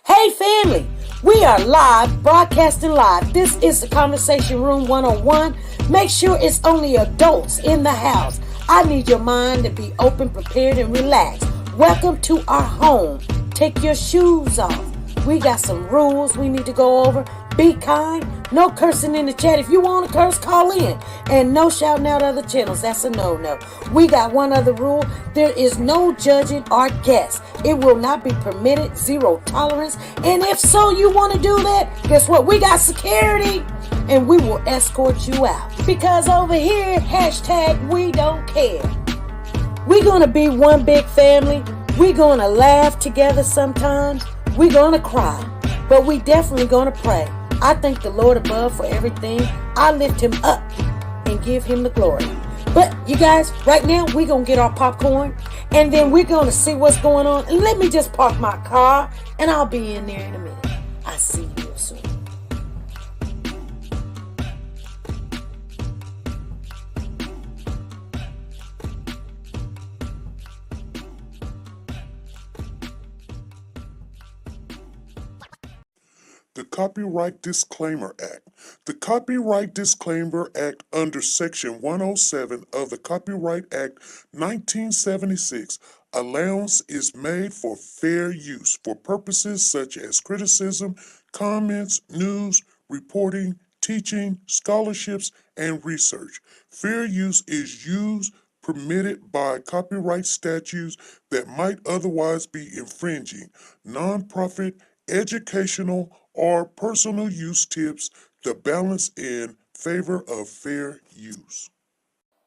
Hey family, we are live, broadcasting live. This is the Conversation Room 101. Make sure it's only adults in the house. I need your mind to be open, prepared, and relaxed. Welcome to our home. Take your shoes off. We got some rules we need to go over. Be kind. No cursing in the chat. If you want to curse, call in. And no shouting out other channels. That's a no-no. We got one other rule. There is no judging our guests. It will not be permitted. Zero tolerance. And if so, you want to do that, guess what? We got security. And we will escort you out. Because over here, hashtag we don't care. We're going to be one big family. We're going to laugh together sometimes. We're going to cry. But we definitely going to pray. I thank the Lord above for everything. I lift him up and give him the glory. But you guys, right now, we're going to get our popcorn. And then we're going to see what's going on. And let me just park my car. And I'll be in there in a minute. I'll see you soon. The Copyright Disclaimer Act. The Copyright Disclaimer Act under Section 107 of the Copyright Act 1976, allowance is made for fair use for purposes such as criticism, comments, news, reporting, teaching, scholarships, and research. Fair use is used permitted by copyright statutes that might otherwise be infringing. Nonprofit, educational, or personal use tips the balance in favor of fair use.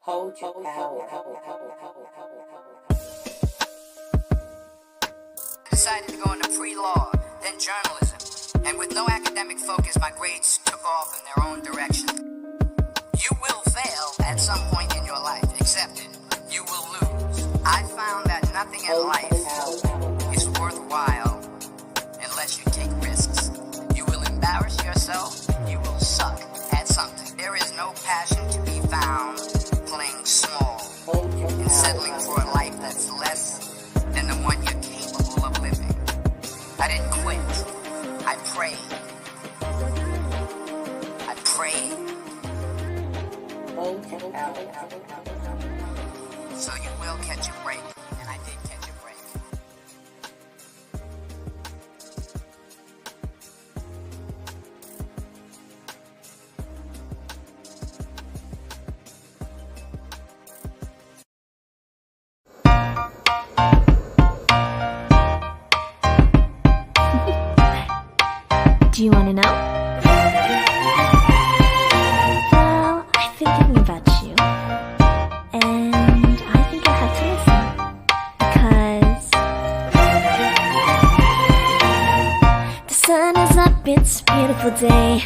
Hold your power. Decided to go into pre-law, then journalism, and with no academic focus, my grades took off in their own direction. You will fail at some point in your life, accept it. You will lose. I found that nothing in life is worthwhile unless you take risks. You will embarrass yourself, you will suck at something. There is no passion to be found playing small and settling for a life that's less than the one you're capable of living. I didn't quit. I prayed. I prayed. So you will catch a break, and I did catch a break. Do you want to know? Well, I've been thinking about you, and I think you'll have to listen, because the sun is up, it's a beautiful day,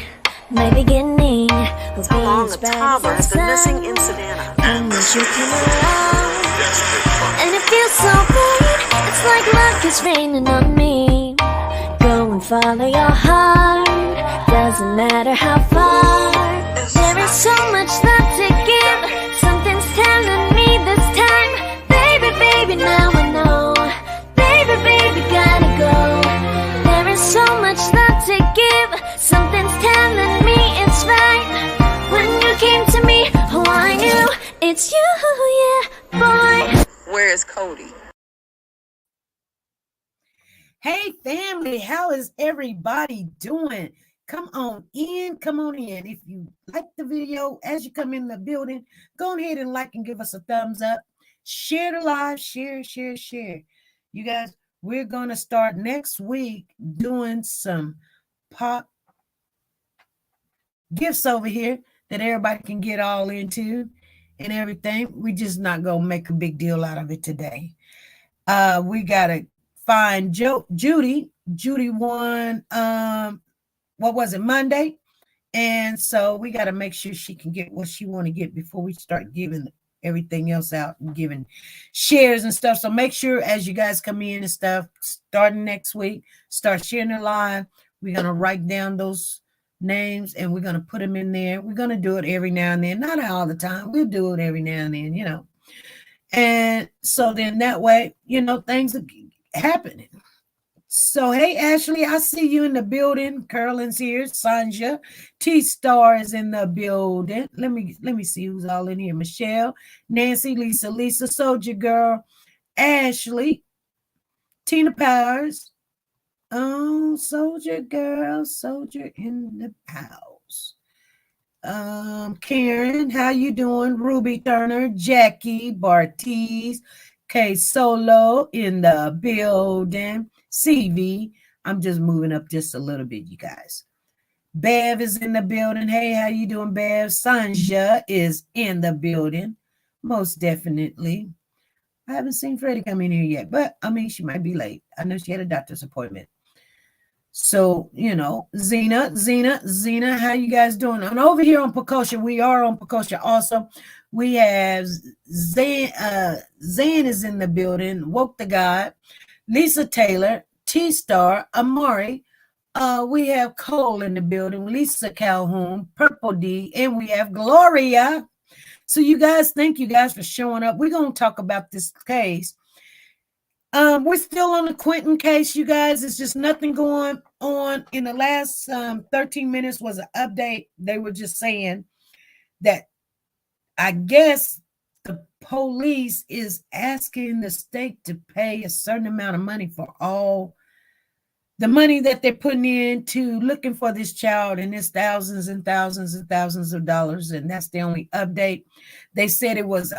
my beginning will be Along as the bright Tower as is the the missing sun. in Savannah. And as you come around, and it feels so good, it's like luck is raining on me. Go and follow your heart, doesn't matter how far. There is so much love to give, something's telling me this time. Baby, baby, now I know. Baby, baby, gotta go. There is so much love to give, something's telling me it's right. When you came to me, oh I knew it's you, yeah, boy. Where is Cody? Hey family, how is everybody doing? Come on in. If you like the video as you come in the building, go ahead and like and give us a thumbs up. Share the live, share. You guys, we're going to start next week doing some pop gifts over here that everybody can get all into and everything. We just not going to make a big deal out of it today. We got to find Judy won what was it, Monday, and so we got to make sure she can get what she want to get before we start giving everything else out and giving shares and stuff. So make sure as you guys come in and stuff, starting next week, start sharing it live. We're gonna write down those names and we're gonna put them in there. We're gonna do it every now and then, not all the time. We'll do it every now and then, And so then that way, things are happening. So, hey, Ashley, I see you in the building. Carolyn's here. Sanja. T-Star is in the building. Let me see who's all in here. Michelle, Nancy, Lisa, Soldier Girl, Ashley, Tina Powers. Oh, Soldier Girl, Soldier in the house. Karen, how you doing? Ruby Turner, Jackie, Bartiz, K Solo in the building. CV, I'm just moving up just a little bit, you guys. Bev is in the building. Hey, how you doing, Bev? Sanja is in the building. Most definitely. I haven't seen Freddie come in here yet, but I mean, she might be late. I know she had a doctor's appointment. So, Zena, how you guys doing? And over here on Pecosha, we are on Pecosha also. We have Zane is in the building, Woke the God, Lisa Taylor, T-Star, Amari. We have Cole in the building, Lisa Calhoun, Purple D, and we have Gloria. So you guys, thank you guys for showing up. We're going to talk about this case. We're still on the Quentin case, you guys. It's just nothing going on. In the last 13 minutes was an update. They were just saying that I guess the police is asking the state to pay a certain amount of money for all the money that they're putting into looking for this child, and it's thousands and thousands and thousands of dollars, and that's the only update. They said it was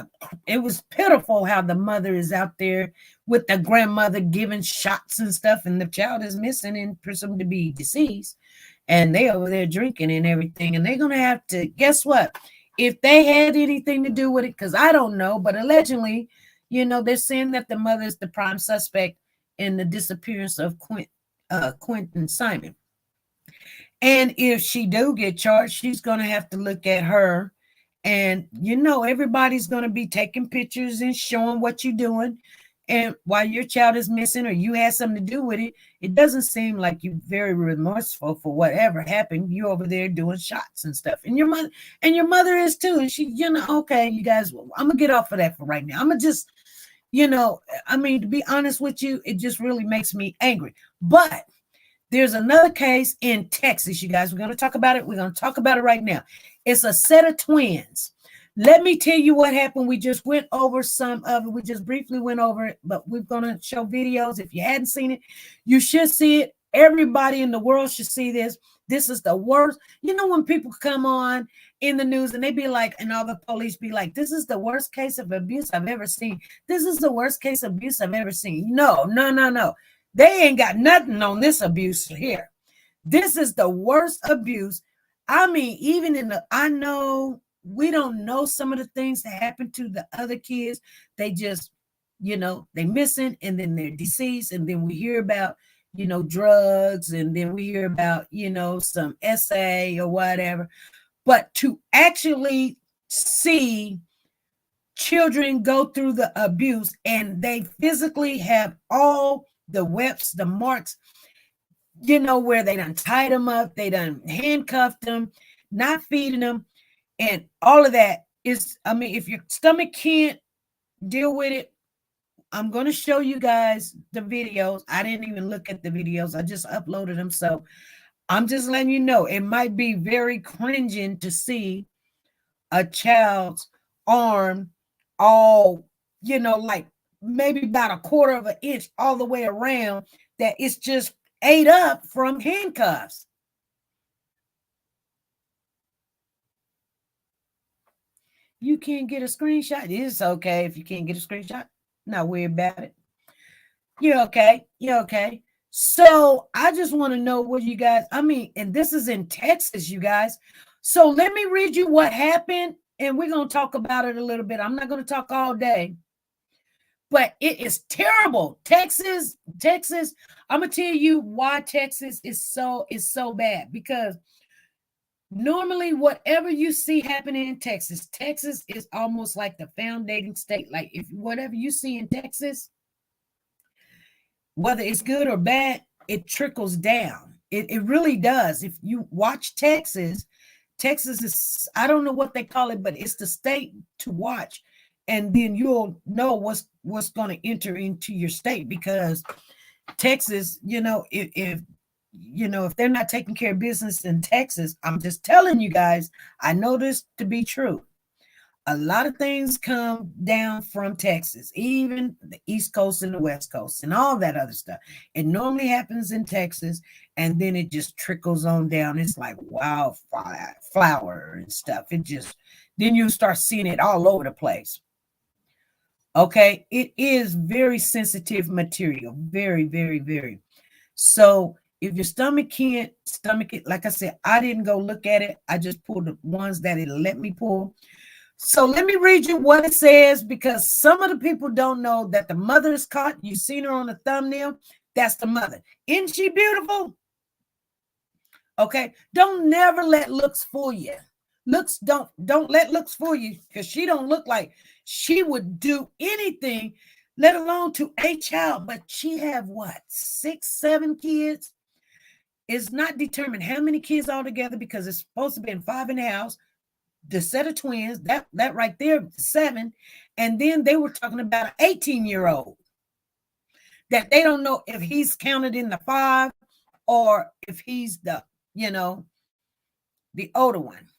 pitiful how the mother is out there with the grandmother giving shots and stuff, and the child is missing and presumed to be deceased, and they over there drinking and everything, and they're going to have to, guess what? If they had anything to do with it, because I don't know, but allegedly, they're saying that the mother is the prime suspect in the disappearance of Quentin Simon. And if she do get charged, she's going to have to look at her. And, everybody's going to be taking pictures and showing what you're doing. And while your child is missing or you had something to do with it, it doesn't seem like you're very remorseful for whatever happened. You're over there doing shots and stuff. And your mother is too. And she, okay, you guys, I'm going to get off of that for right now. I'm going to just, to be honest with you, it just really makes me angry. But there's another case in Texas, you guys. We're going to talk about it. We're going to talk about it right now. It's a set of twins. Let me tell you what happened. We just went over some of it. We just briefly went over it, but we're going to show videos. If you hadn't seen it, you should see it. Everybody in the world should see this. This is the worst. When people come on in the news and they be like, and all the police be like, this is the worst case of abuse I've ever seen. This is the worst case of abuse I've ever seen. No. They ain't got nothing on this abuse here. This is the worst abuse. I know we don't know some of the things that happened to the other kids. They just, they missing and then they're deceased. And then we hear about, drugs. And then we hear about, some SA or whatever. But to actually see children go through the abuse and they physically have all the webs, the marks, where they done tied them up, they done handcuffed them, not feeding them. And all of that is, if your stomach can't deal with it, I'm going to show you guys the videos. I didn't even look at the videos. I just uploaded them. So I'm just letting you know, it might be very cringing to see a child's arm all, like maybe about a quarter of an inch all the way around, that it's just ate up from handcuffs. You can't get a screenshot. It's okay if you can't get a screenshot. Not worried about it. You're okay. So I just want to know what you guys, and this is in Texas, you guys. So let me read you what happened, and we're going to talk about it a little bit. I'm not going to talk all day, but it is terrible. Texas, I'm going to tell you why Texas is so bad, because normally whatever you see happening in Texas is almost like the foundating state. Like if whatever you see in Texas, whether it's good or bad, it trickles down. It really does. If you watch Texas is, I don't know what they call it, but it's the state to watch. And then you'll know what's going to enter into your state, because Texas, if they're not taking care of business in Texas, I'm just telling you guys, I know this to be true. A lot of things come down from Texas, even the East Coast and the West Coast and all that other stuff. It normally happens in Texas, and then it just trickles on down. It's like wildfire and stuff. Then you start seeing it all over the place. Okay, it is very sensitive material, very, very, very. So if your stomach can't stomach it, like I said, I didn't go look at it. I just pulled the ones that it let me pull. So let me read you what it says, because some of the people don't know that the mother is caught. You've seen her on the thumbnail. That's the mother. Isn't she beautiful? Okay. Don't never let looks fool you. Don't let looks fool you, because she don't look like she would do anything, let alone to a child. But she have what, 6, 7 kids? It's not determined how many kids altogether, because it's supposed to be in 5 in the house. The set of twins, that right there, 7. And then they were talking about an 18-year-old that they don't know if he's counted in the 5 or if he's the older one.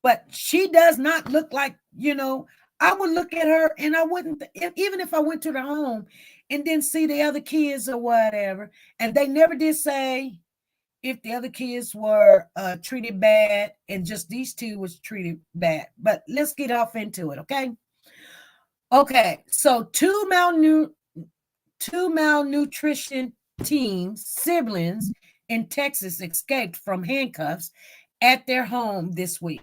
But she does not look like, I would look at her and I wouldn't, even if I went to the home and didn't see the other kids or whatever, and they never did say if the other kids were treated bad and just these 2 was treated bad. But let's get off into it, okay? Okay, so 2 malnutrition siblings in Texas escaped from handcuffs at their home this week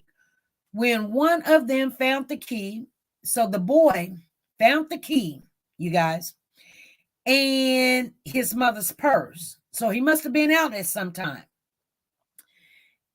when one of them found the key. So the boy found the key, you guys, and his mother's purse. So he must have been out at some time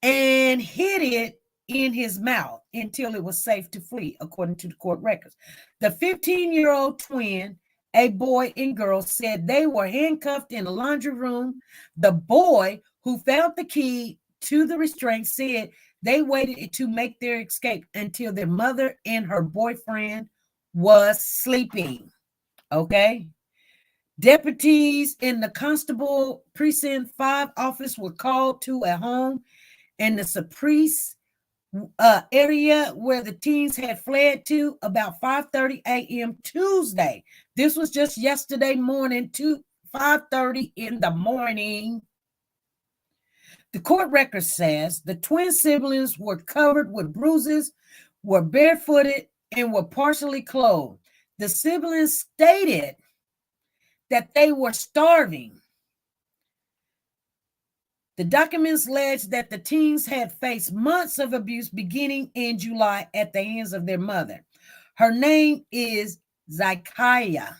and hid it in his mouth until it was safe to flee, according to the court records. The 15-year-old twin, a boy and girl, said they were handcuffed in a laundry room. The boy who found the key to the restraint said they waited to make their escape until their mother and her boyfriend was sleeping. Okay. Deputies in the Constable Precinct 5 office were called to a home in the Cypress area where the teens had fled to about 5:30 a.m. Tuesday. This was just yesterday morning, 5:30 in the morning. The court record says the twin siblings were covered with bruises, were barefooted, and were partially clothed. The siblings stated that they were starving. The documents allege that the teens had faced months of abuse beginning in July at the hands of their mother. Her name is Zykiah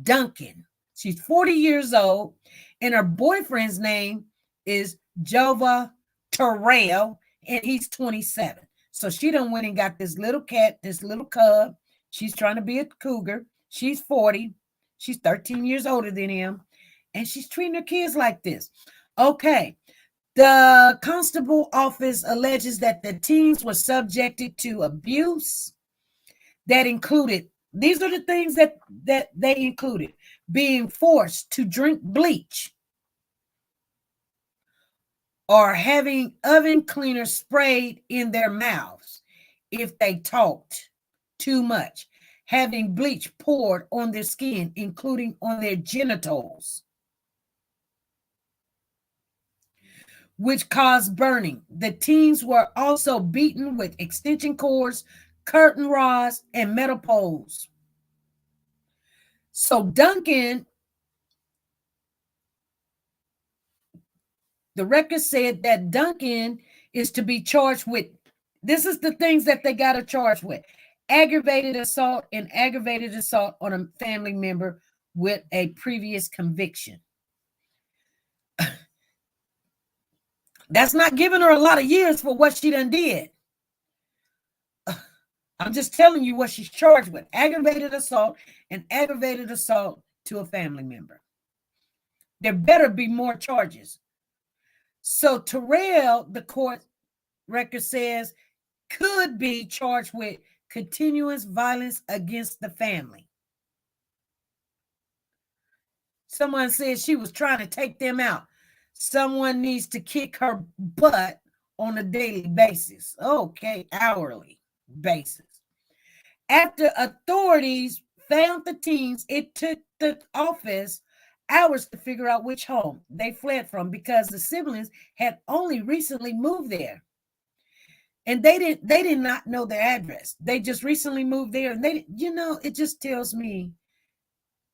Duncan. She's 40 years old, and her boyfriend's name is Jova Terrell, and he's 27. So she done went and got this little cat, this little cub. She's trying to be a cougar. She's 40. She's 13 years older than him, and she's treating her kids like this. Okay. The constable office alleges that the teens were subjected to abuse that included, these are the things that they included: being forced to drink bleach or having oven cleaner sprayed in their mouths if they talked too much, having bleach poured on their skin, including on their genitals, which caused burning. The teens were also beaten with extension cords, curtain rods, and metal poles. So Duncan, the record said that Duncan is to be charged with, this is the things that they got to charge with: aggravated assault and aggravated assault on a family member with a previous conviction. That's not giving her a lot of years for what she done did. I'm just telling you what she's charged with: aggravated assault and aggravated assault to a family member. There better be more charges. So Terrell, the court record says, could be charged with continuous violence against the family. Someone said she was trying to take them out. Someone needs to kick her butt on a daily basis. Okay, hourly basis. After authorities found the teens, it took the office hours to figure out which home they fled from because the siblings had only recently moved there. And they did not know their address. They just recently moved there, and it just tells me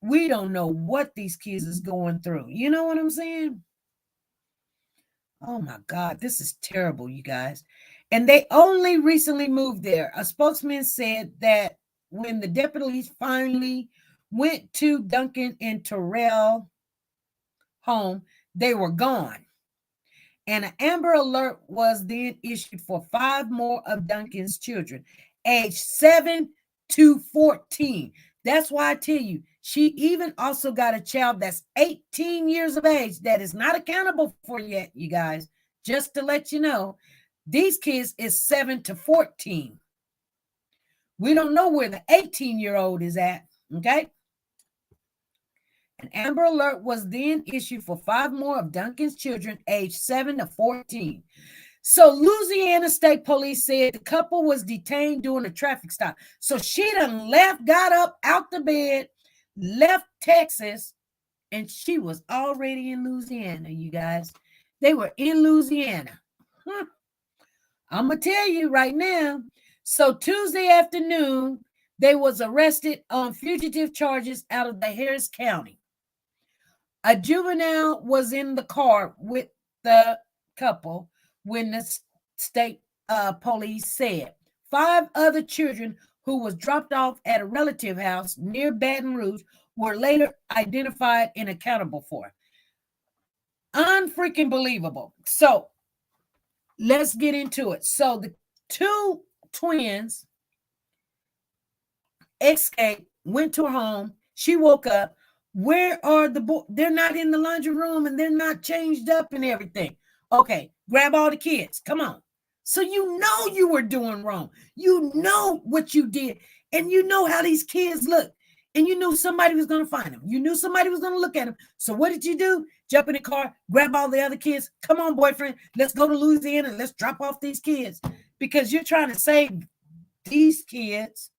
we don't know what these kids is going through. You know what I'm saying? Oh my God, this is terrible, you guys. And they only recently moved there. A spokesman said that when the deputies finally went to Duncan and Terrell home, they were gone. And an Amber Alert was then issued for 5 more of Duncan's children, aged 7 to 14. That's why I tell you, she even also got a child that's 18 years of age that is not accountable for yet, you guys. Just to let you know, these kids is 7 to 14. We don't know where the 18-year-old is at, okay? An Amber Alert was then issued for 5 more of Duncan's children, aged 7 to 14. So Louisiana State Police said the couple was detained during a traffic stop. So she done got up out the bed, left Texas, and she was already in Louisiana, you guys. They were in Louisiana. I'm going to tell you right now. So Tuesday afternoon, they was arrested on fugitive charges out of the Harris County. A juvenile was in the car with the couple when the state police said 5 other children who was dropped off at a relative house near Baton Rouge were later identified and accountable for. Unfreaking believable. So let's get into it. So the 2 twins escaped, went to her home. She woke up. Where are the boys? They're not in the laundry room and they're not changed up and everything. Okay, grab all the kids. Come on. So you know you were doing wrong. You know what you did. And you know how these kids look. And you knew somebody was going to find them. You knew somebody was going to look at them. So what did you do? Jump in the car, grab all the other kids. Come on, boyfriend. Let's go to Louisiana and let's drop off these kids. Because you're trying to save these kids.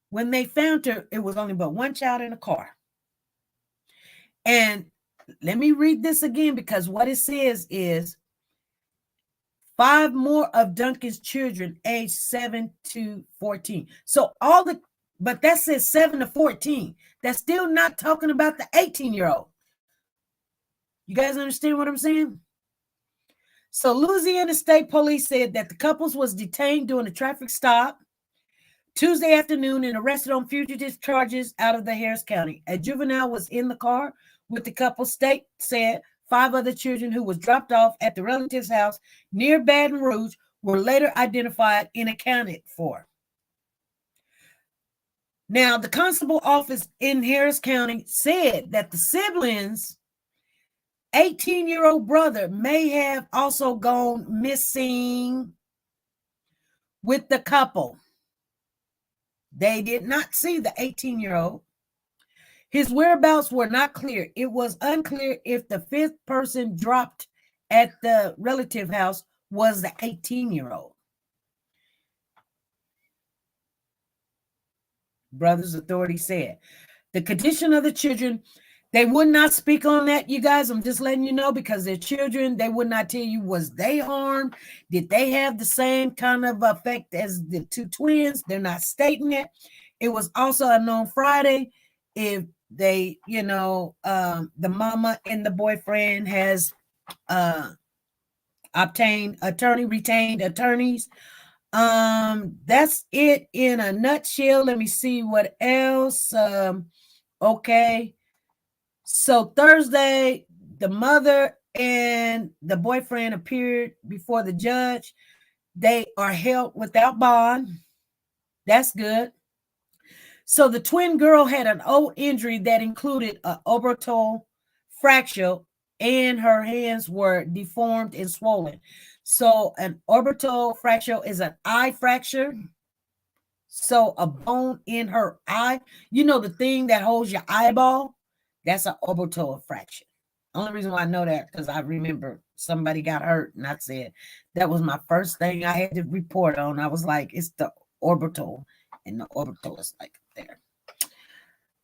When they found her, it was only but 1 child in the car. And let me read this again, because what it says is 5 more of Duncan's children aged 7 to 14. So but that says 7 to 14. That's still not talking about the 18-year-old. You guys understand what I'm saying? So Louisiana State Police said that the couples was detained during a traffic stop Tuesday afternoon and arrested on fugitive charges out of the Harris County. A juvenile was in the car with the couple. State said 5 other children who was dropped off at the relative's house near Baton Rouge were later identified and accounted for. Now, the constable office in Harris County said that the siblings' 18-year-old brother may have also gone missing with the couple. They did not see the 18-year-old. His whereabouts were not clear. It was unclear if the 5th person dropped at the relative house was the 18-year-old. Brothers authorities said. The condition of the children, they would not speak on that, you guys. I'm just letting you know, because they're children. They would not tell you, was they harmed? Did they have the same kind of effect as the 2 twins? They're not stating it. It was also unknown Friday if they, the mama and the boyfriend has retained attorneys. That's it in a nutshell. Let me see what else. Okay. So Thursday, the mother and the boyfriend appeared before the judge. They are held without bond. That's good. So the twin girl had an old injury that included an orbital fracture, and her hands were deformed and swollen. So an orbital fracture is an eye fracture. So a bone in her eye, you know, the thing that holds your eyeball, that's an orbital fracture. Only reason why I know that because I remember somebody got hurt and I said that was my first thing I had to report on. I was like, it's the orbital, and the orbital is like there.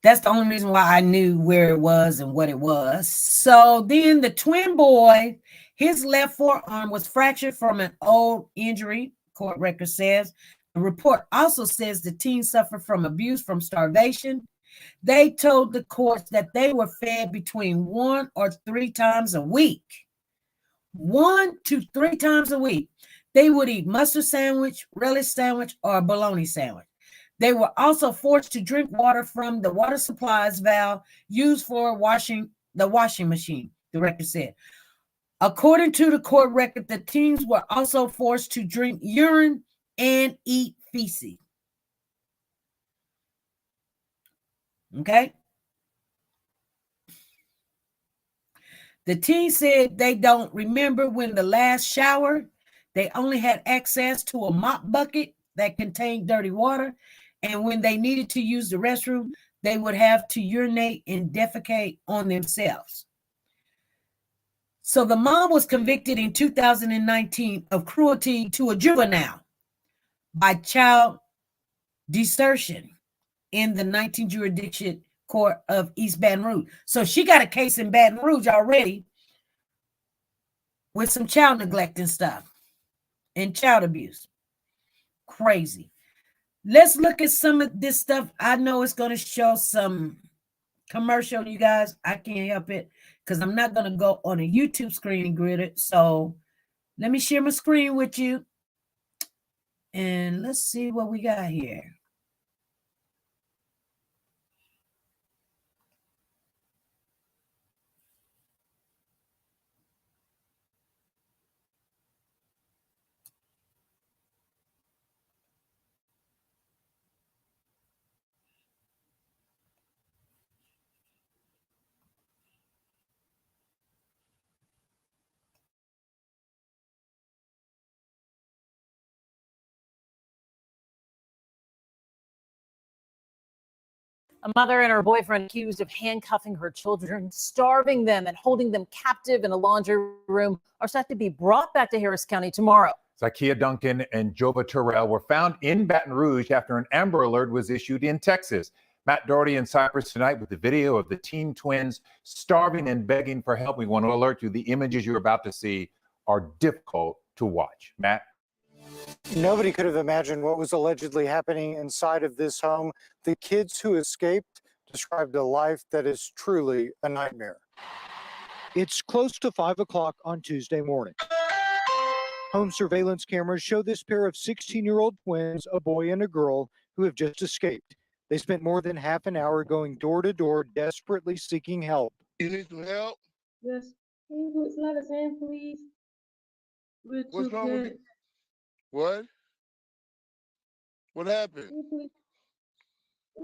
That's the only reason why I knew where it was and what it was. So then the twin boy, his left forearm was fractured from an old injury, court record says. The report also says the teen suffered from abuse from starvation. They told the courts that they were fed between 1 or 3 times a week. 1 to 3 times a week. They would eat mustard sandwich, relish sandwich, or a bologna sandwich. They were also forced to drink water from the water supplies valve used for washing the washing machine, the record said. According to the court record, the teens were also forced to drink urine and eat feces. Okay? The teen said they don't remember when the last shower. They only had access to a mop bucket that contained dirty water. And when they needed to use the restroom, they would have to urinate and defecate on themselves. So the mom was convicted in 2019 of cruelty to a juvenile by child desertion in the 19th jurisdiction court of East Baton Rouge. So she got a case in Baton Rouge already with some child neglect and stuff and child abuse. Crazy. Let's look at some of this stuff. I know it's going to show some commercial, you guys. I can't help it because I'm not going to go on a YouTube screen and grid it. So let me share my screen with you. And let's see what we got here. A mother and her boyfriend accused of handcuffing her children, starving them, and holding them captive in a laundry room are set to be brought back to Harris County tomorrow. Zakia Duncan and Jova Terrell were found in Baton Rouge after an Amber Alert was issued in Texas. Matt Doherty in Cypress tonight with the video of the teen twins starving and begging for help. We want to alert you, the images you're about to see are difficult to watch. Matt? Nobody could have imagined what was allegedly happening inside of this home. The kids who escaped described a life that is truly a nightmare. It's close to 5 o'clock on Tuesday morning. Home surveillance cameras show this pair of 16-year-old twins, a boy and a girl, who have just escaped. They spent more than half an hour going door to door, desperately seeking help. You need some help? Yes. Can you put some letters in, please? What's wrong with you? What? What happened? We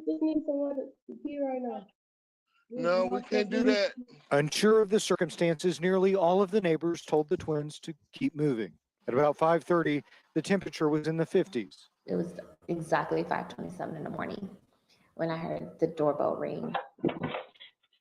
just need someone to be right now. No, we can't do that. Unsure of the circumstances, nearly all of the neighbors told the twins to keep moving. At about 5:30, the temperature was in the 50s. It was exactly 5:27 in the morning when I heard the doorbell ring.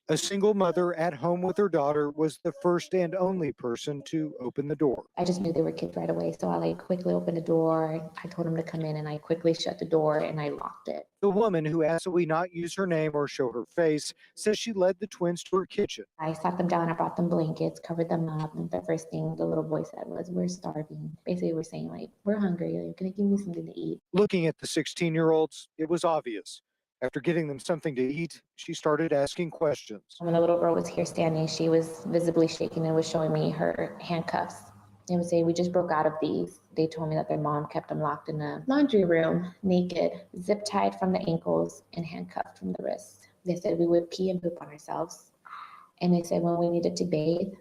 A single mother at home with her daughter was the first and only person to open the door. I just knew they were kids right away, so I quickly opened the door. I told them to come in, and I quickly shut the door and I locked it. The woman, who asked that we not use her name or show her face, says she led the twins to her kitchen. I sat them down, I brought them blankets, covered them up, and the first thing the little boy said was, "We're starving." Basically, we're saying we're hungry. You're gonna give me something to eat. Looking at the 16-year-olds, it was obvious. After getting them something to eat, she started asking questions. When the little girl was here standing, she was visibly shaking and was showing me her handcuffs. They would say, "We just broke out of these." They told me that their mom kept them locked in a laundry room, naked, zip tied from the ankles and handcuffed from the wrists. They said we would pee and poop on ourselves. And they said when we needed to bathe,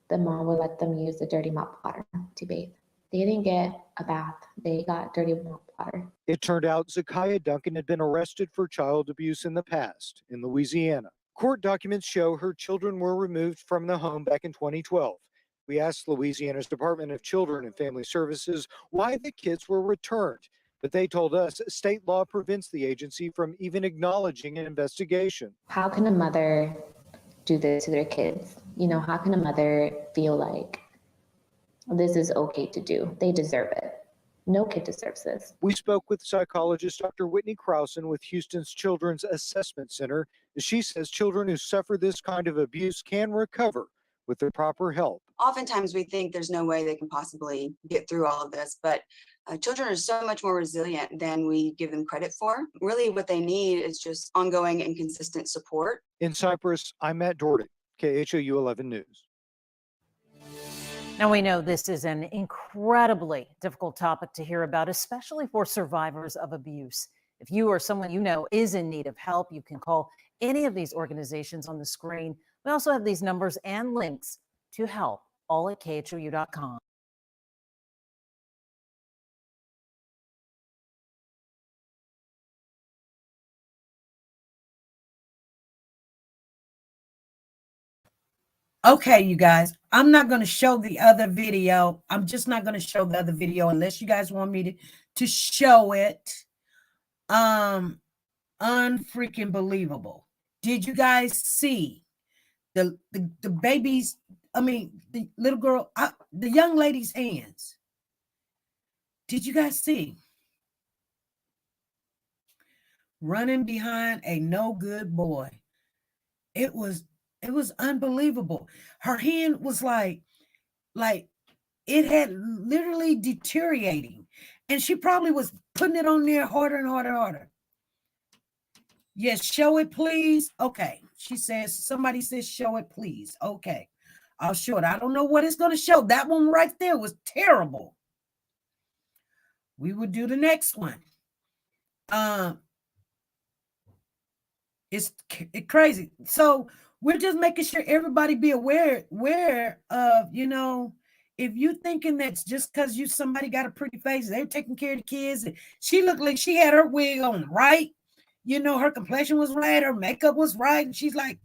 the mom would let them use the dirty mop water to bathe. They didn't get a bath. They got dirty mop water. It turned out Zakia Duncan had been arrested for child abuse in the past in Louisiana. Court documents show her children were removed from the home back in 2012. We asked Louisiana's Department of Children and Family Services why the kids were returned. But they told us state law prevents the agency from even acknowledging an investigation. How can a mother do this to their kids? You know, how can a mother feel like this is okay to do? They deserve it. No kid deserves this. We spoke with psychologist Dr. Whitney Krausen with Houston's Children's Assessment Center. She says children who suffer this kind of abuse can recover with the proper help. Oftentimes we think there's no way they can possibly get through all of this, but children are so much more resilient than we give them credit for. Really what they need is just ongoing and consistent support. In Cypress, I'm Matt Doherty, KHOU 11 News. Now, we know this is an incredibly difficult topic to hear about, especially for survivors of abuse. If you or someone you know is in need of help, you can call any of these organizations on the screen. We also have these numbers and links to help, all at khou.com. Okay, you guys, I'm not going to show the other video. I'm just not going to show the other video unless you guys want me to show it. Unfreaking believable. Did you guys see the baby's, I mean, the little girl, the young lady's hands? Did you guys see? Running behind a no good boy. It was unbelievable. Her hand was like it had literally deteriorating, and she probably was putting it on there harder and harder. Yes, show it, please. Okay, she says, somebody says, show it, please. Okay, I'll show it. I don't know what it's going to show. That one right there was terrible. We will do the next one. It's crazy. So we're just making sure everybody be aware of, you know, if you thinking that's just because somebody got a pretty face, they're taking care of the kids. And she looked like she had her wig on right. You know, her complexion was right, her makeup was right. And she's like,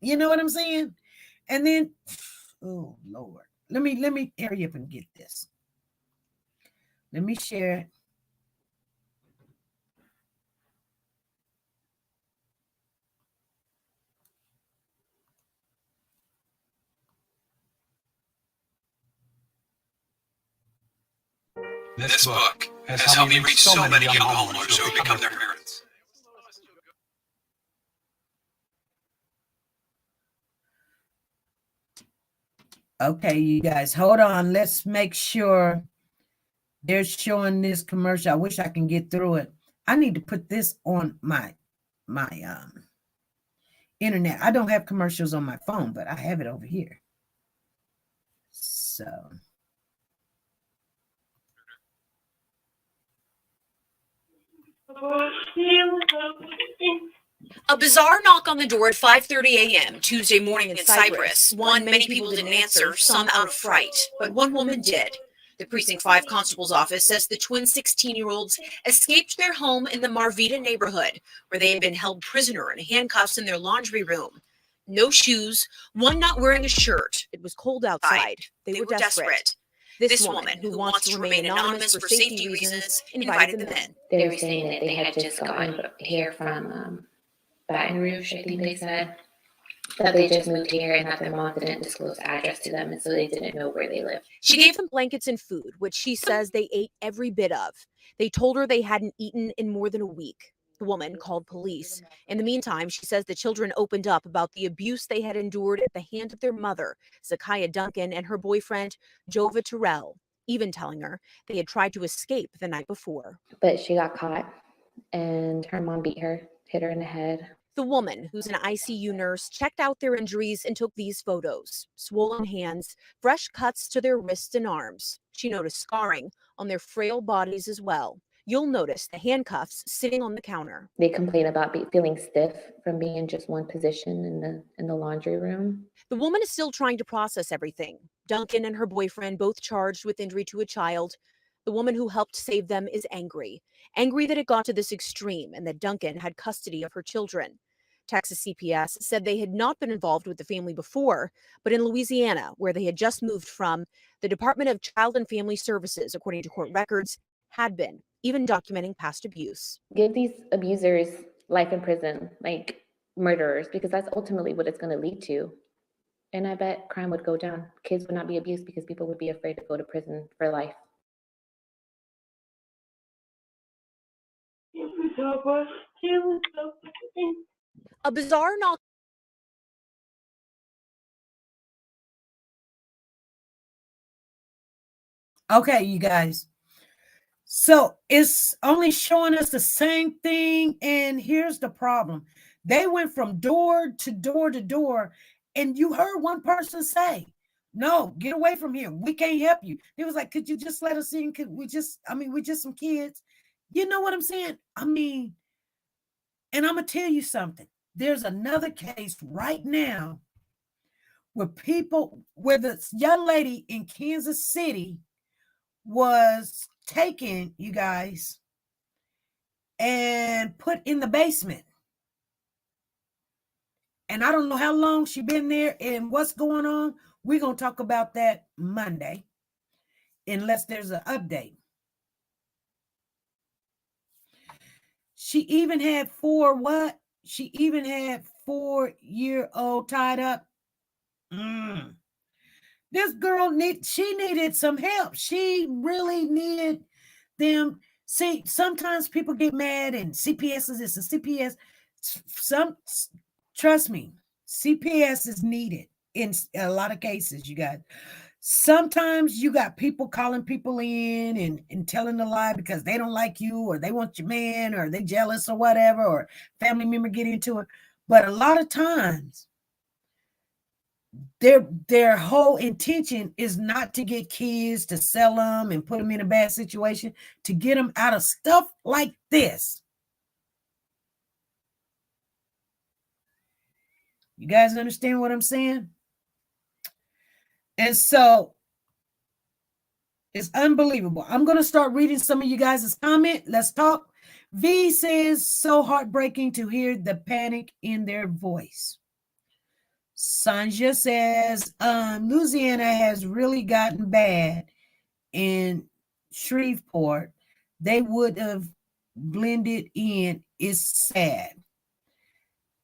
you know what I'm saying? And then, oh Lord, let me hurry up and get this. Let me share it. This book has helped me reach so many young homeowners who have become their parents. Okay, you guys, hold on. Let's make sure they're showing this commercial. I wish I can get through it. I need to put this on my internet. I don't have commercials on my phone, but I have it over here. So a bizarre knock on the door at 5:30 a.m. Tuesday morning in Cypress. One, many people didn't answer, some out of fright, but one woman did. The Precinct 5 Constable's office says the twin 16-year-olds escaped their home in the Marvita neighborhood, where they had been held prisoner in handcuffs in their laundry room. No shoes, one not wearing a shirt. It was cold outside. They were desperate. This woman, who wants to remain anonymous for safety reasons, invited them in. They were saying that they had just gotten here from Baton Rouge, I think they said. That they just moved here and that their mom didn't disclose the address to them, and so they didn't know where they lived. She gave them blankets and food, which she says they ate every bit of. They told her they hadn't eaten in more than a week. The woman called police. In the meantime, she says the children opened up about the abuse they had endured at the hand of their mother, Zakiya Duncan, and her boyfriend, Jova Terrell, even telling her they had tried to escape the night before. But she got caught, and her mom beat her, hit her in the head. The woman, who's an ICU nurse, checked out their injuries and took these photos. Swollen hands, fresh cuts to their wrists and arms. She noticed scarring on their frail bodies as well. You'll notice the handcuffs sitting on the counter. They complain about feeling stiff from being in just one position in the laundry room. The woman is still trying to process everything. Duncan and her boyfriend both charged with injury to a child. The woman who helped save them is angry that it got to this extreme and that Duncan had custody of her children. Texas CPS said they had not been involved with the family before, but in Louisiana, where they had just moved from, the Department of Child and Family Services, according to court records, had been, even documenting past abuse. Give these abusers life in prison, like murderers, because that's ultimately what it's going to lead to. And I bet crime would go down. Kids would not be abused because people would be afraid to go to prison for life. A bizarre knock. Okay, you guys. So it's only showing us the same thing. And here's the problem. They went from door to door to door. And you heard one person say, no, get away from here. We can't help you. It was like, could you just let us in? Could we just, we're just some kids. You know what I'm saying? And I'm going to tell you something. There's another case right now where this young lady in Kansas City was taken, you guys, and put in the basement. And I don't know how long she's been there and what's going on. We're going to talk about that Monday, unless there's an update. She even had 4-year-old tied up. This girl needed some help. She really needed them. See, sometimes people get mad and CPS is this and CPS. Trust me, CPS is needed in a lot of cases, you guys. Sometimes you got people calling people in and telling a lie because they don't like you or they want your man or they jealous or whatever, or family member get into it. But a lot of times their whole intention is not to get kids, to sell them and put them in a bad situation, to get them out of stuff like this. You guys understand what I'm saying? And so it's unbelievable. I'm going to start reading some of you guys' comment. Let's talk. V says, so heartbreaking to hear the panic in their voice. Sanja says, Louisiana has really gotten bad in Shreveport. They would have blended in. It's sad.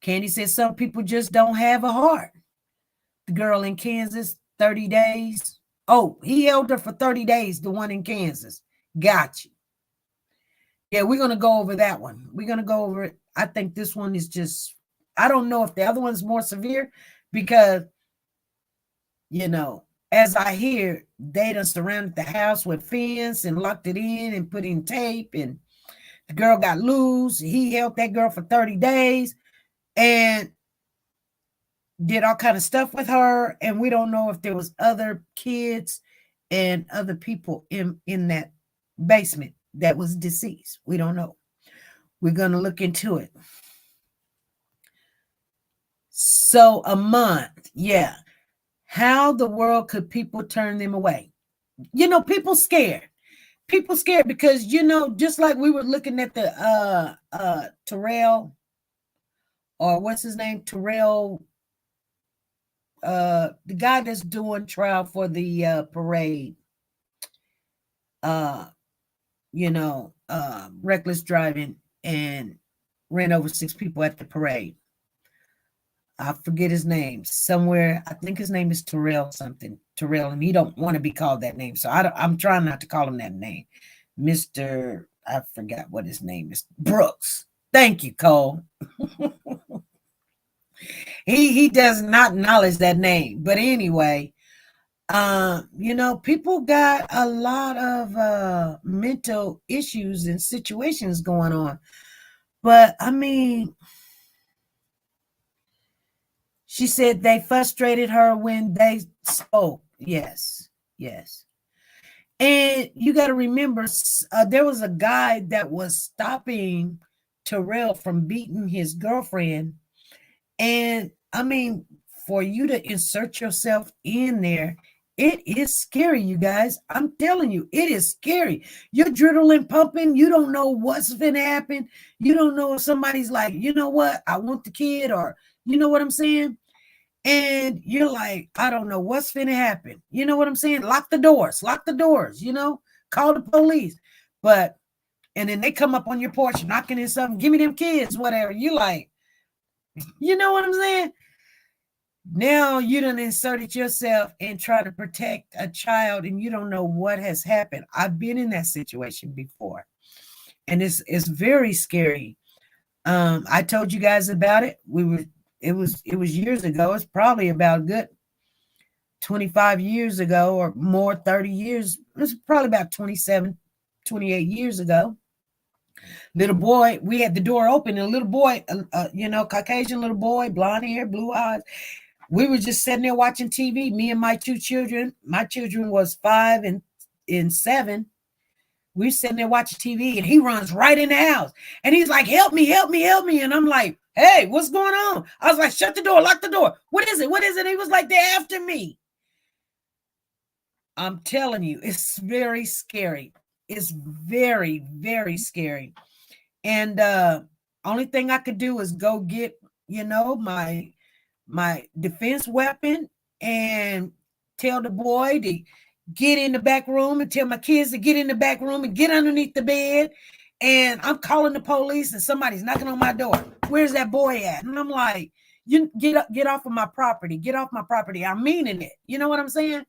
Candy says, some people just don't have a heart. The girl in Kansas, 30 days. Oh, he held her for 30 days, the one in Kansas. Got you. Yeah, we're going to go over that one. We're going to go over it. I think this one is just, I don't know if the other one's more severe because, as I hear, they done surrounded the house with fence and locked it in and put in tape, and the girl got loose. He held that girl for 30 days and did all kind of stuff with her. And we don't know if there was other kids and other people in that basement that was deceased. We don't know. We're going to look into it. So a month. Yeah. How the world could people turn them away? People scared. People scared because, just like we were looking at the Terrell, or what's his name? Terrell, the guy that's doing trial for the parade, reckless driving and ran over 6 people at the parade. I forget his name. Somewhere, I think his name is Terrell something. Terrell, and he don't want to be called that name. So I'm trying not to call him that name. Mr. I forgot what his name is. Brooks. Thank you, Cole. He does not acknowledge that name. But anyway, people got a lot of mental issues and situations going on. But she said they frustrated her when they spoke. Yes. And you got to remember, there was a guy that was stopping Terrell from beating his girlfriend. And for you to insert yourself in there, it is scary, you guys. I'm telling you, it is scary. Your adrenaline pumping. You don't know what's going to happen. You don't know if somebody's like, you know what? I want the kid, or you know what I'm saying? And you're like, I don't know what's going to happen. You know what I'm saying? Lock the doors, call the police. But, and then they come up on your porch knocking in something, give me them kids, whatever. You like, you know what I'm saying? Now you done inserted yourself and try to protect a child and you don't know what has happened. I've been in that situation before. And it's very scary. I told you guys about it. It was years ago. It's probably about good 25 years ago or more, 30 years. It was probably about 27, 28 years ago. Little boy, we had the door open, and a little boy, Caucasian little boy, blonde hair, blue eyes. We were just sitting there watching TV, me and my two children. My children was 5 and 7. We were sitting there watching TV, and he runs right in the house. And he's like, help me, help me, help me. And I'm like, hey, what's going on? I was like, shut the door, lock the door. What is it? What is it? He was like, they're after me. I'm telling you, it's very scary. It's very, very scary. And only thing I could do is go get, my defense weapon and tell the boy to get in the back room and tell my kids to get in the back room and get underneath the bed. And I'm calling the police and somebody's knocking on my door. Where's that boy at? And I'm like, you get off of my property. Get off my property. I'm meaning it. You know what I'm saying?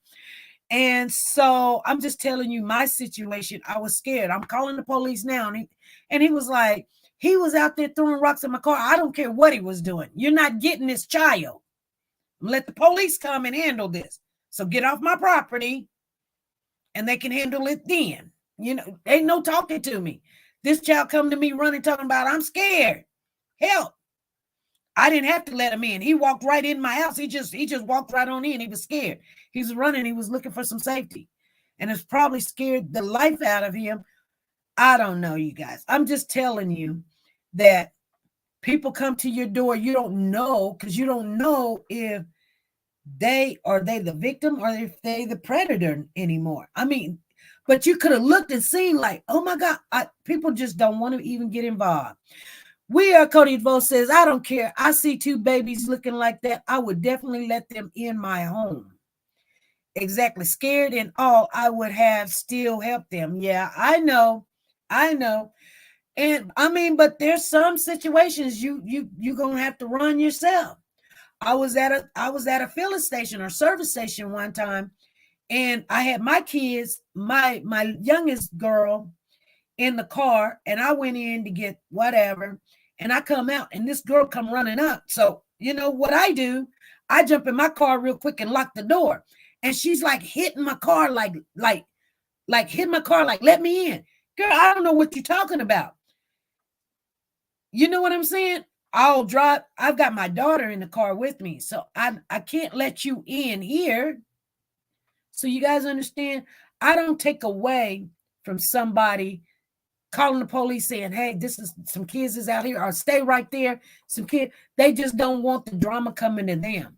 And so I'm just telling you my situation. I was scared. I'm calling the police now. And he was like, he was out there throwing rocks in my car. I don't care what he was doing. You're not getting this child. Let the police come and handle this. So get off my property and they can handle it then. Ain't no talking to me. This child come to me running, talking about, I'm scared. Help. I didn't have to let him in. He walked right in my house. He just walked right on in. He was scared. He was running. He was looking for some safety. And it's probably scared the life out of him. I don't know, you guys. I'm just telling you that people come to your door. You don't know, because you don't know if they the victim or if they the predator anymore. I mean, but you could have looked and seen like, oh my God, people just don't want to even get involved. We are Cody Vo says, I don't care. I see 2 babies looking like that. I would definitely let them in my home. Exactly. Scared and all, I would have still helped them. Yeah, I know. And I mean, but there's some situations you're gonna have to run yourself. I was at a filling station or service station one time, and I had my kids, my youngest girl in the car, and I went in to get whatever, and I come out, and this girl come running up. So you know what I do? I jump in my car real quick and lock the door, and she's like hitting my car, like hitting my car, like let me in, girl. I don't know what you're talking about. You know what I'm saying? I'll drive. I've got my daughter in the car with me, so I can't let you in here. So you guys understand? I don't take away from somebody calling the police saying, hey, this is some kids is out here, or stay right there. Some kid, they just don't want the drama coming to them.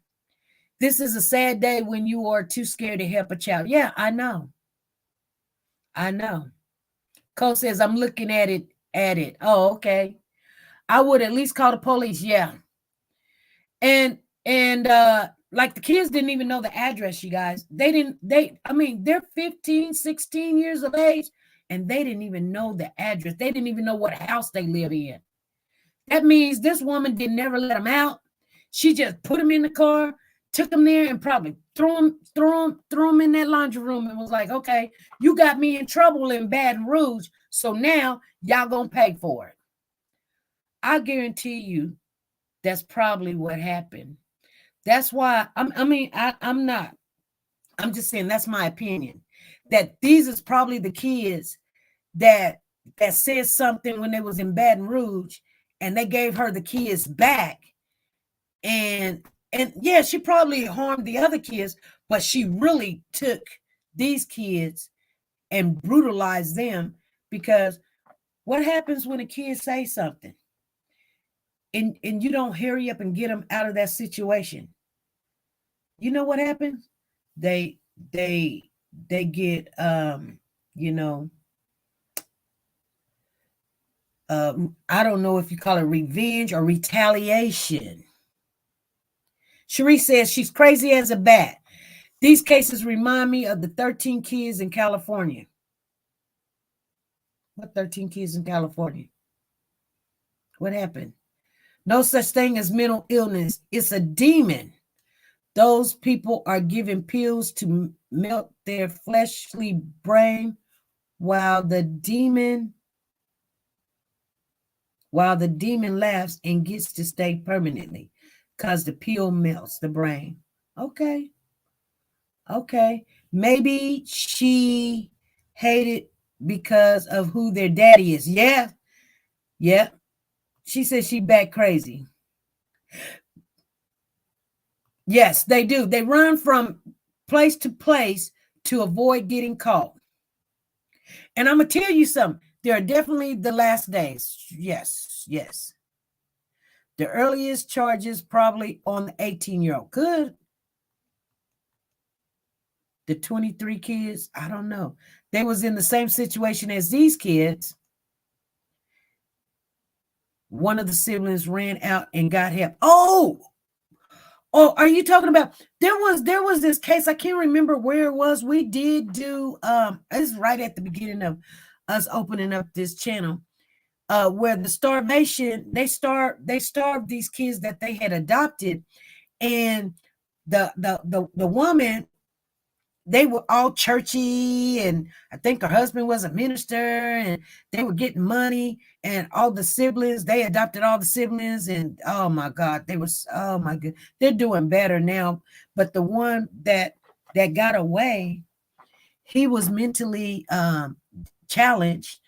This is a sad day when you are too scared to help a child. Yeah, I know. Cole says, I'm looking at it. Oh, okay. I would at least call the police. Yeah. And like the kids didn't even know the address, you guys. They're 15, 16 years of age, and they didn't even know the address. They didn't even know what house they live in. That means this woman didn't never let them out. She just put them in the car, took them there, and probably threw them in that laundry room and was like, okay, you got me in trouble in Baton Rouge, so now y'all gonna pay for it. I guarantee you that's probably what happened. That's why I'm just saying that's my opinion, that these is probably the kids that said something when they was in Baton Rouge, and they gave her the kids back. And yeah, she probably harmed the other kids, but she really took these kids and brutalized them, because what happens when a kid says something and you don't hurry up and get them out of that situation? You know what happens? They get I don't know if you call it revenge or retaliation. Cherie says she's crazy as a bat. These cases remind me of the 13 kids in California. What 13 kids in California? What happened? No such thing as mental illness. It's a demon. Those people are given pills to melt their fleshly brain while the demon laughs and gets to stay permanently because the pill melts the brain. Okay. Maybe she hated because of who their daddy is. Yeah. She said she bat crazy. Yes, they do. They run from place to place to avoid getting caught. And I'm going to tell you something. There are definitely the last days. Yes. The earliest charges probably on the 18-year-old. Good. The 23 kids, I don't know. They was in the same situation as these kids. One of the siblings ran out and got help. Oh, are you talking about? There was this case. I can't remember where it was. We did do it's right at the beginning of us opening up this channel, where the starvation, they starved these kids that they had adopted, and the woman, they were all churchy, and I think her husband was a minister, and they were getting money, and all the siblings, they adopted all the siblings, and oh my God, oh my God, they're doing better now. But the one that got away, he was mentally challenged,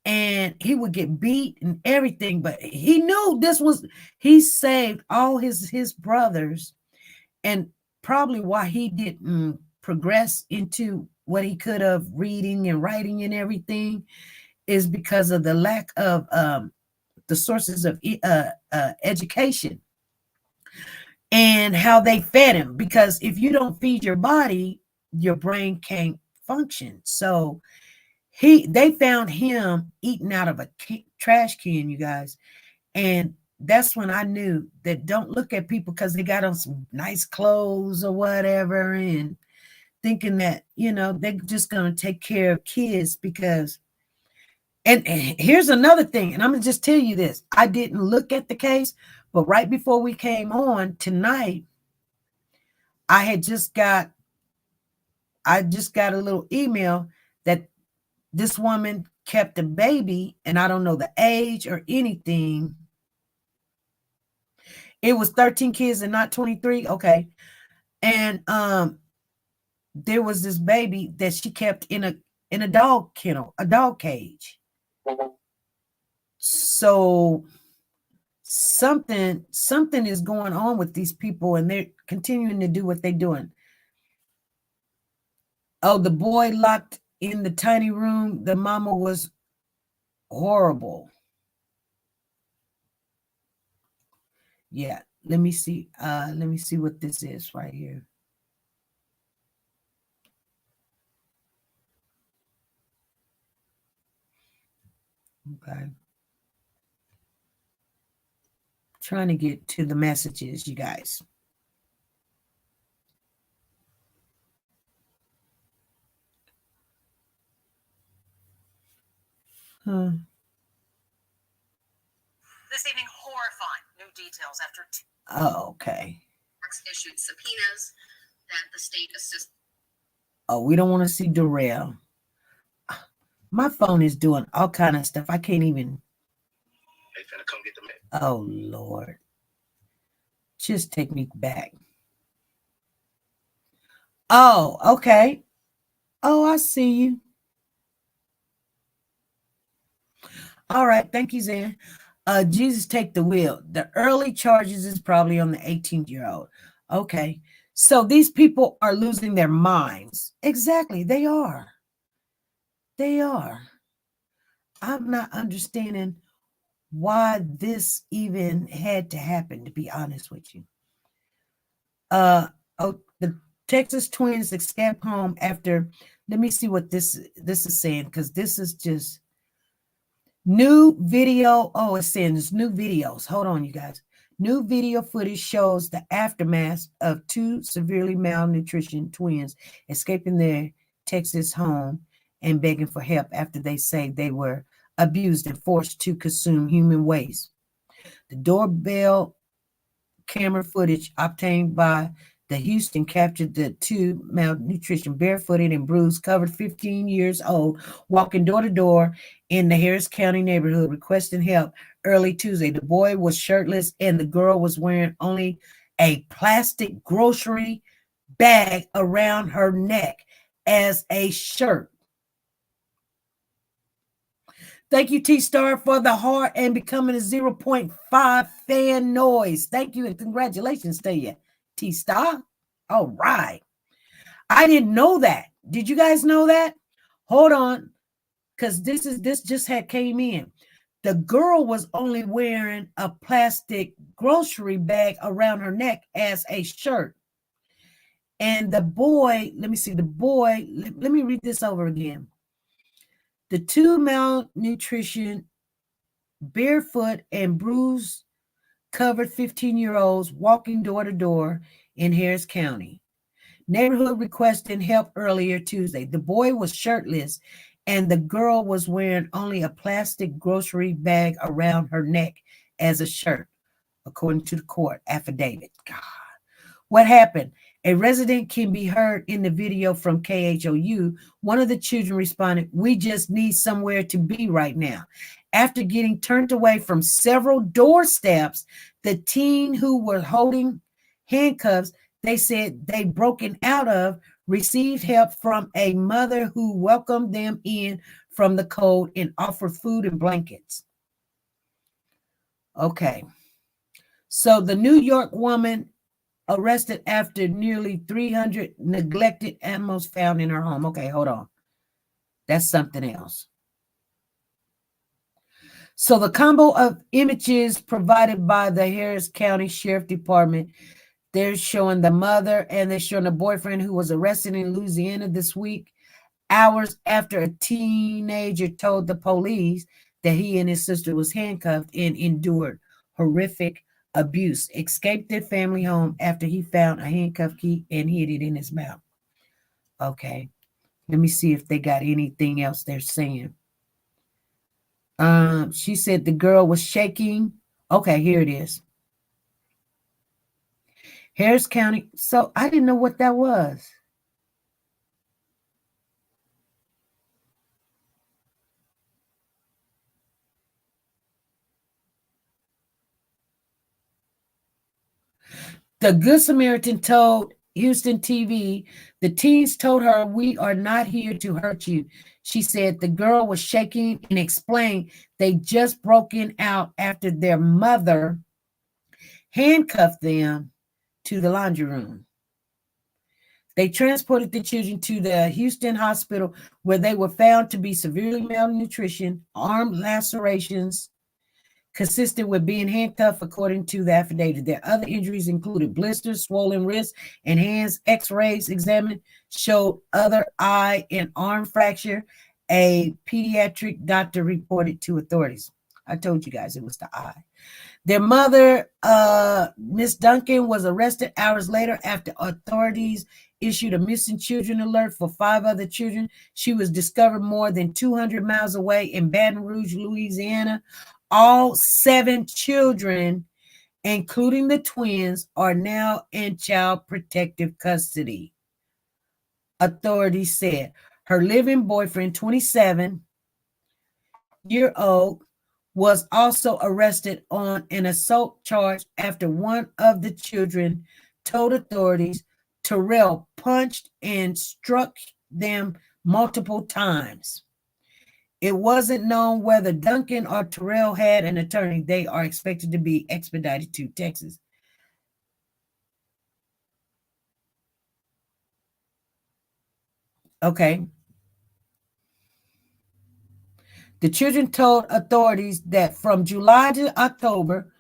and he would get beat and everything, but he knew he saved all his brothers, and probably why he didn't progress into what he could have reading and writing and everything is because of the lack of the sources of education and how they fed him. Because if you don't feed your body, your brain can't function. So they found him eating out of a trash can, you guys. And that's when I knew that don't look at people because they got on some nice clothes or whatever and thinking that, they're just going to take care of kids because, and here's another thing, and I'm going to just tell you this. I didn't look at the case, but right before we came on tonight, I just got a little email that this woman kept a baby, and I don't know the age or anything. It was 13 kids and not 23. Okay. And there was this baby that she kept in a dog kennel, a dog cage. So something is going on with these people, and they're continuing to do what they're doing. Oh, the boy locked in the tiny room. The mama was horrible. Yeah, let me see what this is right here. Okay. Trying to get to the messages, you guys. This evening, horrifying new details after okay. Issued subpoenas that the state assist. Oh, we don't want to see Darrell. My phone is doing all kind of stuff. I can't even. They finna come get the man. Oh Lord. Just take me back. Oh, okay. Oh, I see you. All right. Thank you, Zan. Jesus, take the wheel. The early charges is probably on the 18-year-old. Okay. So these people are losing their minds. Exactly. They are. I'm not understanding why this even had to happen, to be honest with you. The Texas twins escaped home after, let me see what this is saying, because this is just new video. Oh, it's saying there's new videos. Hold on, you guys. New video footage shows the aftermath of two severely malnutrition twins escaping their Texas home and begging for help after they say they were abused, and forced to consume human waste. The doorbell camera footage obtained by the Houston captured the two malnutrition, barefooted and bruised, covered 15 years old, walking door to door in the Harris County neighborhood requesting help early Tuesday. The boy was shirtless and the girl was wearing only a plastic grocery bag around her neck as a shirt. Thank you, T-Star, for the heart and becoming a 0.5 fan noise. Thank you and congratulations to you, T-Star. All right. I didn't know that. Did you guys know that? Hold on, because this just had came in. The girl was only wearing a plastic grocery bag around her neck as a shirt. And the boy, let me read this over again. The two malnutrition, barefoot and bruise covered 15-year-olds walking door to door in Harris County neighborhood requesting help earlier Tuesday. The boy was shirtless and the girl was wearing only a plastic grocery bag around her neck as a shirt, according to the court affidavit. God, what happened? A resident can be heard in the video from KHOU. One of the children responded, "We just need somewhere to be right now." After getting turned away from several doorsteps, the teen who were holding handcuffs, they said they broken out of, received help from a mother who welcomed them in from the cold and offered food and blankets. Okay. So the New York woman arrested after nearly 300 neglected animals found in her home. Okay, hold on. That's something else. So the combo of images provided by the Harris County Sheriff Department, they're showing the mother and they're showing the boyfriend who was arrested in Louisiana this week, hours after a teenager told the police that he and his sister was handcuffed and endured horrific abuse, escaped their family home after he found a handcuff key and hid it in his mouth. Okay, let me see if they got anything else they're saying. She said the girl was shaking. Okay, here it is. Harris County. So I didn't know what that was. The Good Samaritan told Houston TV, the teens told her, "We are not here to hurt you." She said the girl was shaking and explained they just broken out after their mother handcuffed them to the laundry room. They transported the children to the Houston hospital where they were found to be severely malnutrition, arm lacerations, consistent with being handcuffed, according to the affidavit. Their other injuries included blisters, swollen wrists and hands. X-rays examined showed other eye and arm fracture. A pediatric doctor reported to authorities. I told you guys it was the eye. Their mother, Miss Duncan, was arrested hours later after authorities issued a missing children alert for 5 other children. She was discovered more than 200 miles away in Baton Rouge, Louisiana. All 7 children, including the twins, are now in child protective custody. Authorities said her living boyfriend, 27-year-old, was also arrested on an assault charge after one of the children told authorities Terrell punched and struck them multiple times. It wasn't known whether Duncan or Terrell had an attorney. They are expected to be expedited to Texas. Okay. The children told authorities that from July to October,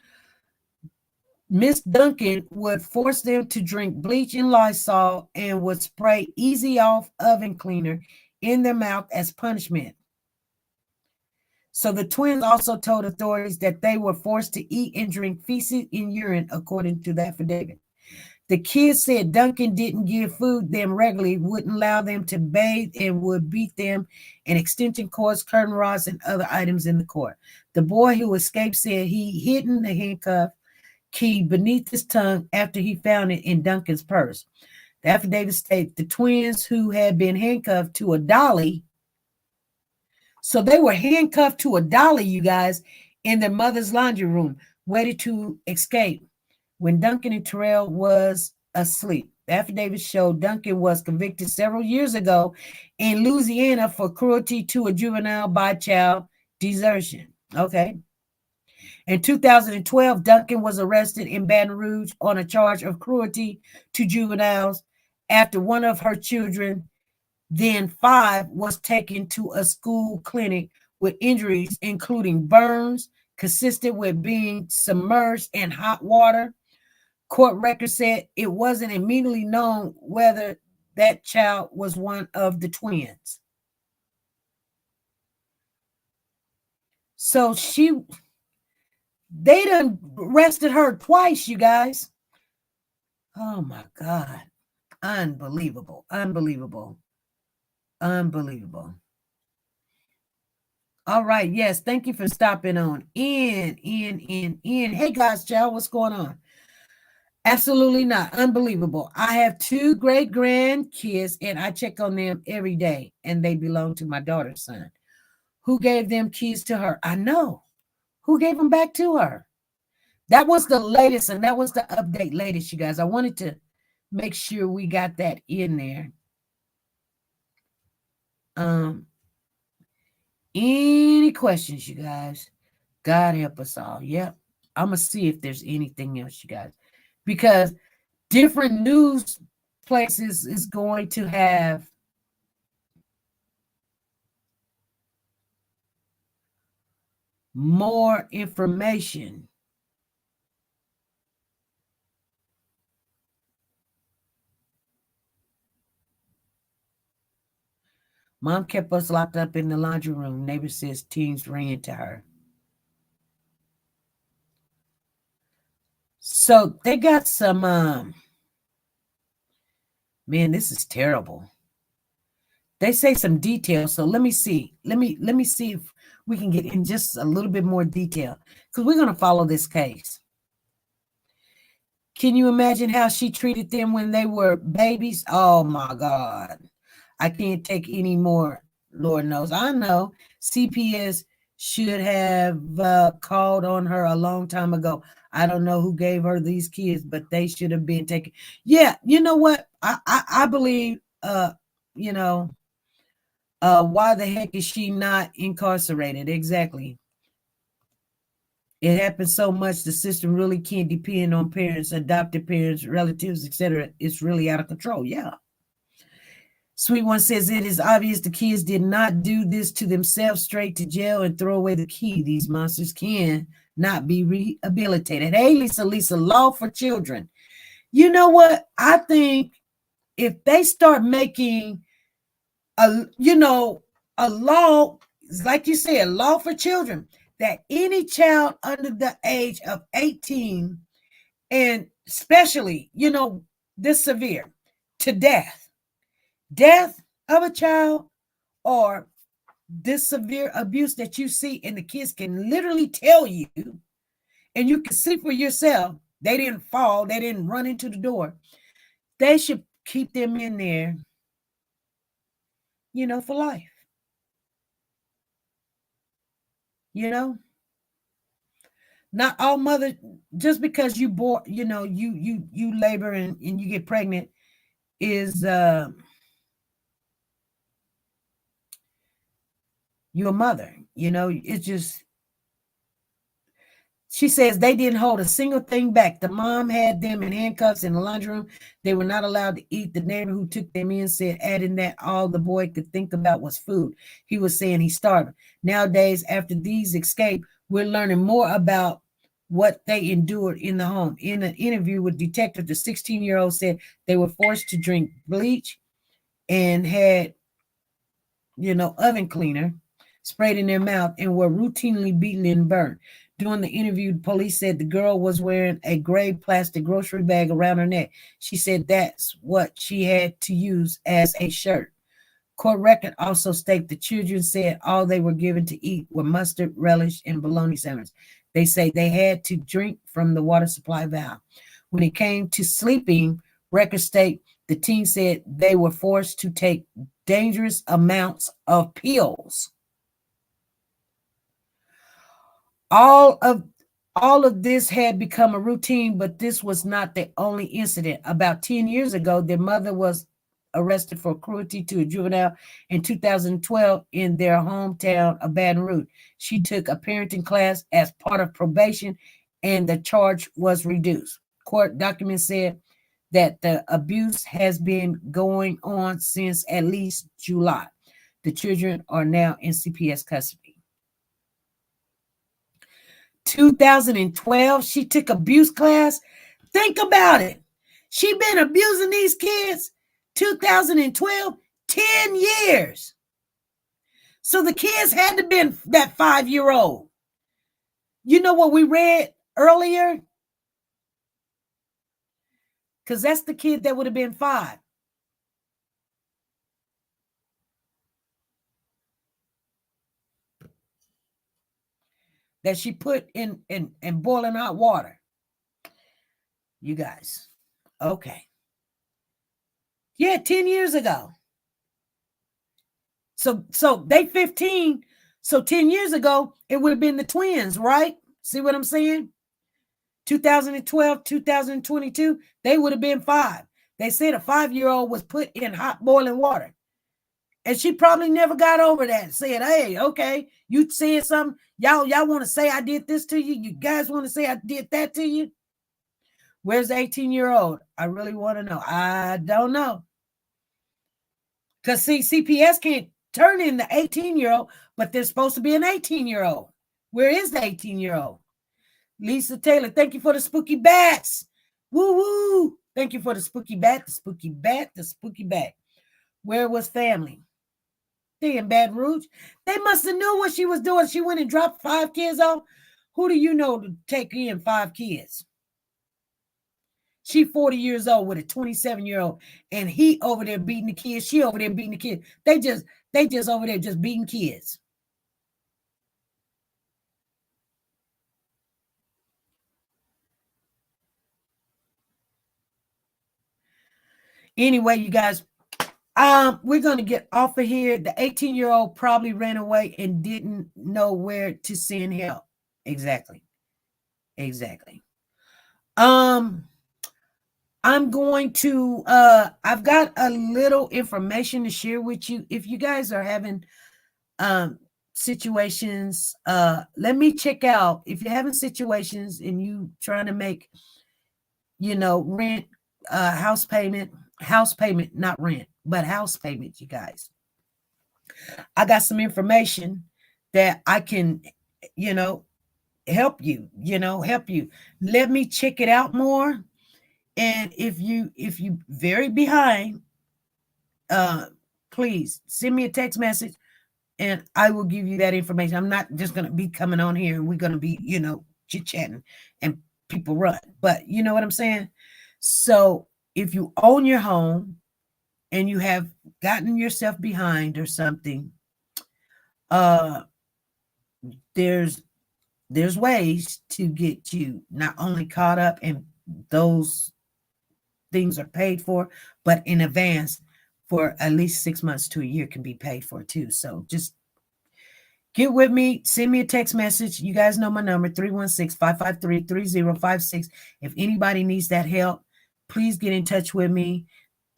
Miss Duncan would force them to drink bleach and Lysol and would spray Easy Off oven cleaner in their mouth as punishment. So the twins also told authorities that they were forced to eat and drink feces and urine, according to the affidavit. The kids said Duncan didn't give food them regularly, wouldn't allow them to bathe, and would beat them, and extension cords, curtain rods, and other items in the court. The boy who escaped said he hidden the handcuff key beneath his tongue after he found it in Duncan's purse. The affidavit states the twins who had been handcuffed to a dolly. So they were handcuffed to a dolly, you guys, in their mother's laundry room, waited to escape when Duncan and Terrell was asleep. The affidavit showed Duncan was convicted several years ago in Louisiana for cruelty to a juvenile by child desertion. Okay. In 2012, Duncan was arrested in Baton Rouge on a charge of cruelty to juveniles after one of her children, then 5, was taken to a school clinic with injuries, including burns consistent with being submerged in hot water. Court records said it wasn't immediately known whether that child was one of the twins. So they done arrested her twice, you guys. Oh my God. Unbelievable. Unbelievable. Unbelievable. All right. Yes. Thank you for stopping on in. Hey guys, child, what's going on? Absolutely not. Unbelievable. I have 2 great grandkids and I check on them every day, and they belong to my daughter's son. Who gave them keys to her? I know. Who gave them back to her? That was the latest, and that was the update latest, you guys. I wanted to make sure we got that in there. Any questions, you guys? God help us all. Yep. I'm going to see if there's anything else, you guys, because different news places is going to have more information. Mom kept us locked up in the laundry room. Neighbor says teens ran to her. So they got some, man, this is terrible. They say some details. So let me see. Let me see if we can get in just a little bit more detail, because we're going to follow this case. Can you imagine how she treated them when they were babies? Oh my God. I can't take any more. Lord knows. I know CPS should have called on her a long time ago. I don't know who gave her these kids, but they should have been taken. Yeah, you know what? I believe, why the heck is she not incarcerated? Exactly. It happens so much. The system really can't depend on parents, adopted parents, relatives, etc. It's really out of control. Yeah. Sweet One says it is obvious the kids did not do this to themselves, straight to jail and throw away the key. These monsters can not be rehabilitated. Hey, Lisa, law for children. You know what? I think if they start making a law, like you said, law for children, that any child under the age of 18, and especially, this severe, to death of a child, or this severe abuse that you see, and the kids can literally tell you, and you can see for yourself, they didn't fall, they didn't run into the door. They should keep them in there, for life. Not all mothers, just because you bore, you labor and you get pregnant, is you're a mother. It's just, she says they didn't hold a single thing back. The mom had them in handcuffs in the laundry room. They were not allowed to eat. The neighbor who took them in said, adding that all the boy could think about was food. He was saying he's starving. Nowadays, after these escaped, we're learning more about what they endured in the home. In an interview with detective, the 16-year-old said they were forced to drink bleach and had, oven cleaner sprayed in their mouth and were routinely beaten and burned. During the interview, police said the girl was wearing a gray plastic grocery bag around her neck. She said that's what she had to use as a shirt. Court record also state the children said all they were given to eat were mustard, relish, and bologna sandwiches. They say they had to drink from the water supply valve. When it came to sleeping, records state the teen said they were forced to take dangerous amounts of pills. All of this had become a routine, but this was not the only incident. About 10 years ago, their mother was arrested for cruelty to a juvenile in 2012 in their hometown of Baton Rouge. She took a parenting class as part of probation, and the charge was reduced. Court documents said that the abuse has been going on since at least July. The children are now in CPS custody. 2012, she took abuse class. Think about it. She been abusing these kids 2012, 10 years. So the kids had to been that 5-year-old. You know what we read earlier? Because that's the kid that would have been 5. That she put in boiling hot water. You guys. Okay. Yeah, 10 years ago. So they 15. So 10 years ago, it would have been the twins, right? See what I'm saying? 2012, 2022, they would have been 5. They said a 5-year-old was put in hot boiling water. And she probably never got over that. Said, hey, okay, you said something. Y'all want to say I did this to you? You guys want to say I did that to you? Where's the 18-year-old? I really want to know. I don't know. Because, see, CPS can't turn in the 18-year-old, but there's supposed to be an 18-year-old. Where is the 18-year-old? Lisa Taylor, thank you for the spooky bats. Woo-woo. Thank you for the spooky bat, the spooky bat, the spooky bat. Where was family? They in Baton Rouge. They must have knew what she was doing. She went and dropped 5 kids off. Who do you know to take in 5 kids? She 40 years old with a 27-year-old, and he over there beating the kids. She over there beating the kids. They just over there just beating kids. Anyway, you guys, we're going to get off of here. The 18-year-old probably ran away and didn't know where to send help. Exactly. I'm going to, I've got a little information to share with you. If you guys are having situations, let me check out. If you're having situations and you trying to make, rent, house payment, not rent, but house payment, you guys. I got some information that I can, help you, Let me check it out more. And if you very behind, please send me a text message and I will give you that information. I'm not just going to be coming on here and we're going to be, chit-chatting and people run. But you know what I'm saying? So if you own your home and you have gotten yourself behind or something, there's ways to get you not only caught up and those things are paid for, but in advance for at least 6 months to a year can be paid for too. So just get with me, send me a text message. You guys know my number, 316-553-3056. If anybody needs that help, please get in touch with me.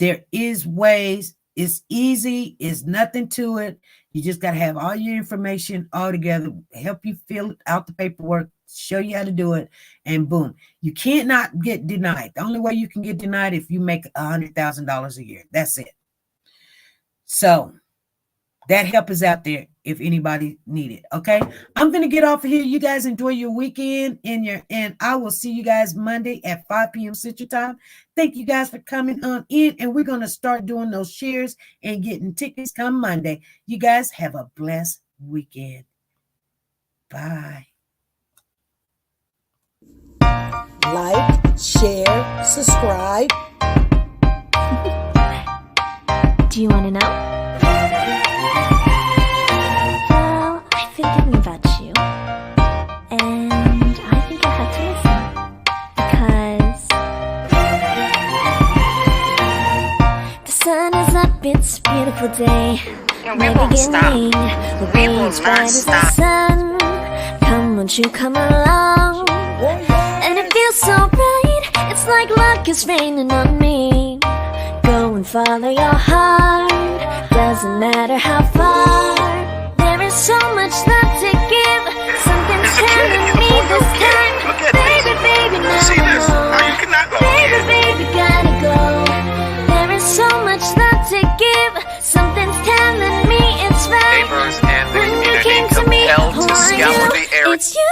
There is ways. It's easy. It's nothing to it. You just got to have all your information all together, help you fill out the paperwork, show you how to do it, and boom. You can't not get denied. The only way you can get denied if you make $100,000 a year. That's it. So that help is out there if anybody need it. Okay. I'm going to get off of here. You guys enjoy your weekend and I will see you guys Monday at 5 p.m. Central Time. Thank you guys for coming on in, and we're going to start doing those shares and getting tickets come Monday. You guys have a blessed weekend. Bye. like, share, subscribe. Do you want to know? Well, I've been thinking about you, and I think I have to listen because the sun is up, it's a beautiful day. We won't stop. We will not stop. Sun. Come, won't you come along? And it feels so right. It's like luck is raining on me. Go and follow your heart. Doesn't matter how far. There is so much love to give. Something's telling me this time. Baby, baby, now. See this? Now you cannot go. Baby, baby, gotta go. There is so much love to give. Something's telling me it's right. Neighbors and the When you community came to me, compelled to who are scour you? the area. It's you.